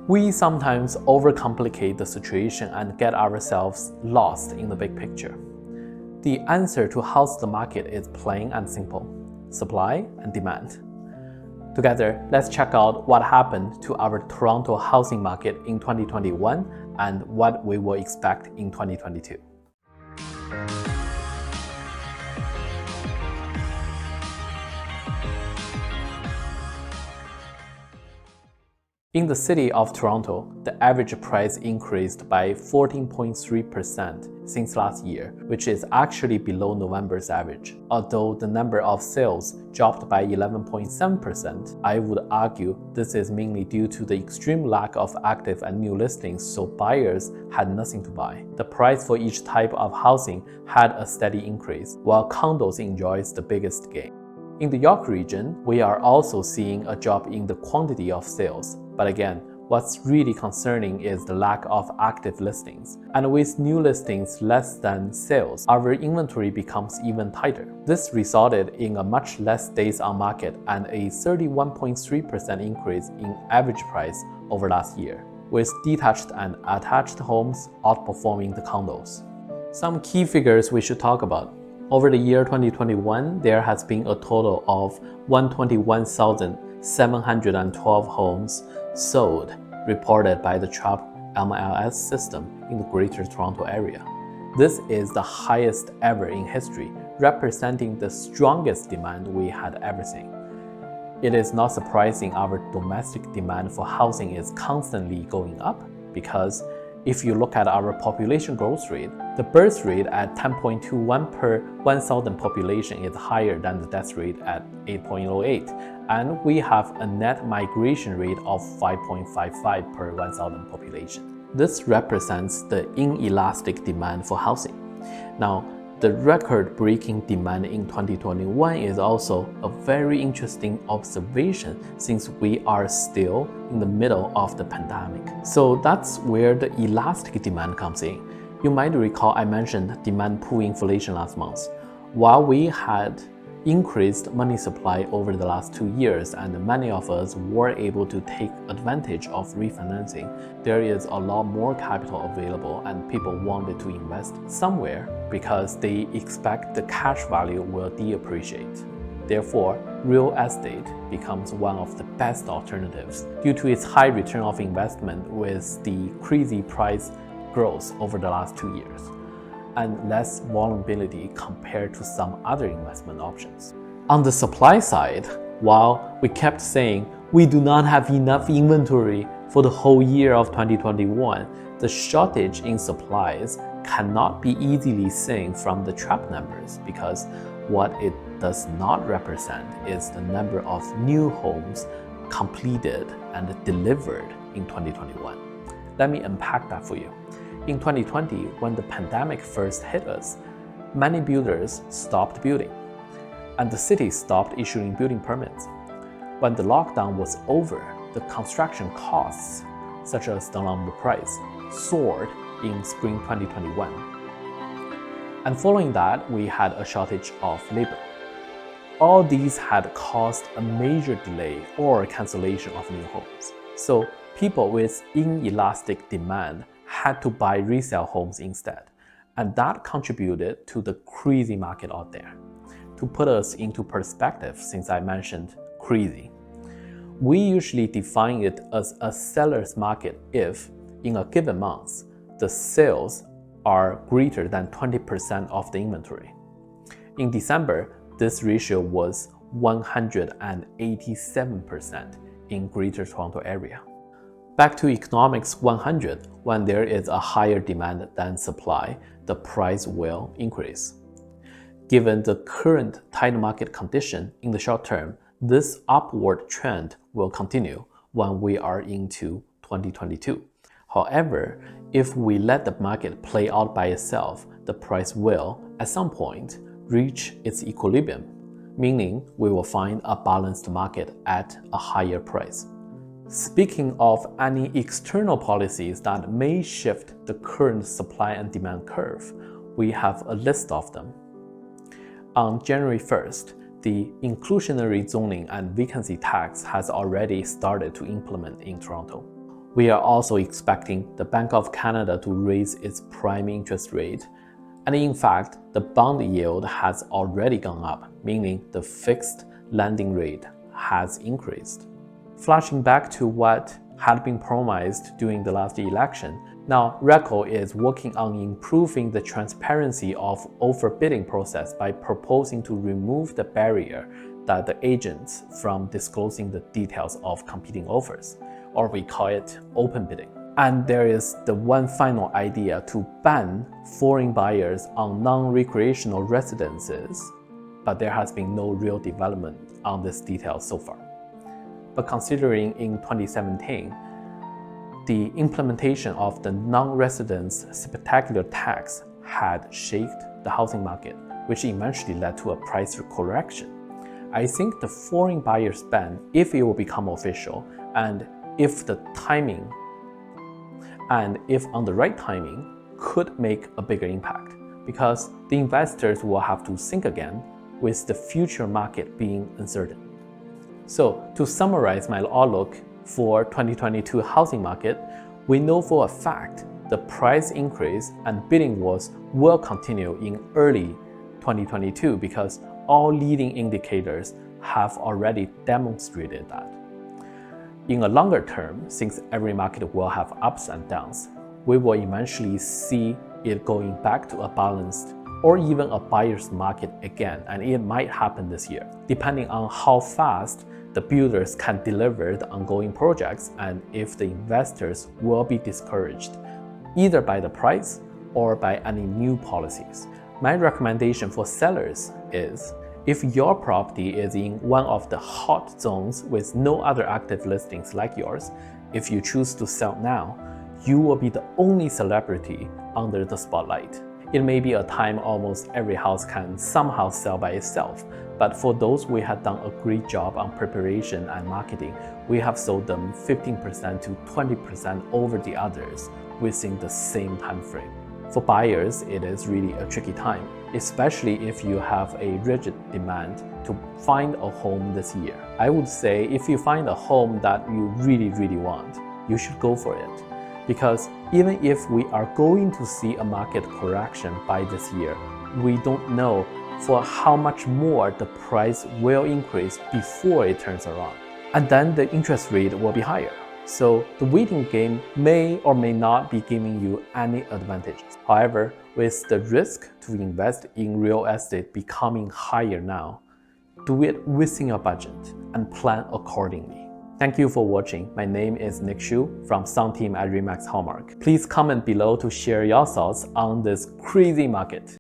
We sometimes overcomplicate the situation and get ourselves lost in the big picture. The answer to how's the market is plain and simple: supply and demand. Together, let's check out what happened to our Toronto housing market in 2021 and what we will expect in 2022. In the city of Toronto, the average price increased by 14.3% since last year, which is actually below November's average. Although the number of sales dropped by 11.7%, I would argue this is mainly due to the extreme lack of active and new listings, so buyers had nothing to buy. The price for each type of housing had a steady increase, while condos enjoys the biggest gain. In the York region, we are also seeing a drop in the quantity of sales. But again, what's really concerning is the lack of active listings. And with new listings less than sales, our inventory becomes even tighter. This resulted in a much less days on market and a 31.3% increase in average price over last year, with detached and attached homes outperforming the condos. Some key figures we should talk about. Over the year 2021, there has been a total of 121,712 homes sold, reported by the CHOP MLS system in the Greater Toronto Area. This is the highest ever in history, representing the strongest demand we had ever seen. It is not surprising our domestic demand for housing is constantly going up, because if you look at our population growth rate, the birth rate at 10.21 per 1,000 population is higher than the death rate at 8.08, and we have a net migration rate of 5.55 per 1,000 population. This represents the inelastic demand for housing. Now, the record-breaking demand in 2021 is also a very interesting observation since we are still in the middle of the pandemic. So that's where the elastic demand comes in. You might recall I mentioned demand pool inflation last month. While we had increased money supply over the last 2 years and many of us were able to take advantage of refinancing, there is a lot more capital available and people wanted to invest somewhere because they expect the cash value will depreciate. Therefore, real estate becomes one of the best alternatives due to its high return of investment with the crazy price growth over the last 2 years, and less vulnerability compared to some other investment options. On the supply side, while we kept saying we do not have enough inventory for the whole year of 2021, the shortage in supplies cannot be easily seen from the CHOP numbers, because what it does not represent is the number of new homes completed and delivered in 2021. Let me unpack that for you. In 2020, when the pandemic first hit us, many builders stopped building, and the city stopped issuing building permits. When the lockdown was over, the construction costs, such as the lumber price, soared in spring 2021. And following that, we had a shortage of labor. All these had caused a major delay or cancellation of new homes. So people with inelastic demand had to buy resale homes instead, and that contributed to the crazy market out there. To put us into perspective, since I mentioned crazy, we usually define it as a seller's market if, in a given month, the sales are greater than 20% of the inventory. In December, this ratio was 187% in Greater Toronto Area. Back to Economics 100, when there is a higher demand than supply, the price will increase. Given the current tight market condition in the short term, this upward trend will continue when we are into 2022. However, if we let the market play out by itself, the price will, at some point, reach its equilibrium, meaning we will find a balanced market at a higher price. Speaking of any external policies that may shift the current supply and demand curve, we have a list of them. On January 1st, the inclusionary zoning and vacancy tax has already started to implement in Toronto. We are also expecting the Bank of Canada to raise its prime interest rate. And in fact, the bond yield has already gone up, meaning the fixed lending rate has increased. Flashing back to what had been promised during the last election, now RECO is working on improving the transparency of overbidding process by proposing to remove the barrier that the agents from disclosing the details of competing offers, or we call it open bidding. And there is the one final idea to ban foreign buyers on non-recreational residences, but there has been no real development on this detail so far. But considering in 2017, the implementation of the non-residence spectacular tax had shaped the housing market, which eventually led to a price correction. I think the foreign buyers ban, if it will become official, and if on the right timing, could make a bigger impact, because the investors will have to think again with the future market being uncertain. So to summarize my outlook for 2022 housing market, we know for a fact the price increase and bidding wars will continue in early 2022 because all leading indicators have already demonstrated that. In a longer term, since every market will have ups and downs, we will eventually see it going back to a balanced or even a buyer's market again, and it might happen this year, depending on how fast the builders can deliver the ongoing projects and if the investors will be discouraged, either by the price or by any new policies. My recommendation for sellers is, if your property is in one of the hot zones with no other active listings like yours, if you choose to sell now, you will be the only celebrity under the spotlight. It may be a time almost every house can somehow sell by itself, but for those we have done a great job on preparation and marketing, we have sold them 15% to 20% over the others within the same time frame. For buyers, it is really a tricky time, especially if you have a rigid demand to find a home this year. I would say if you find a home that you really want, you should go for it. Because even if we are going to see a market correction by this year, we don't know for how much more the price will increase before it turns around. And then the interest rate will be higher. So the waiting game may or may not be giving you any advantages. However, with the risk to invest in real estate becoming higher now, do it within your budget and plan accordingly. Thank you for watching. My name is Nick Xu from Sound Team at RE/MAX Hallmark. Please comment below to share your thoughts on this crazy market.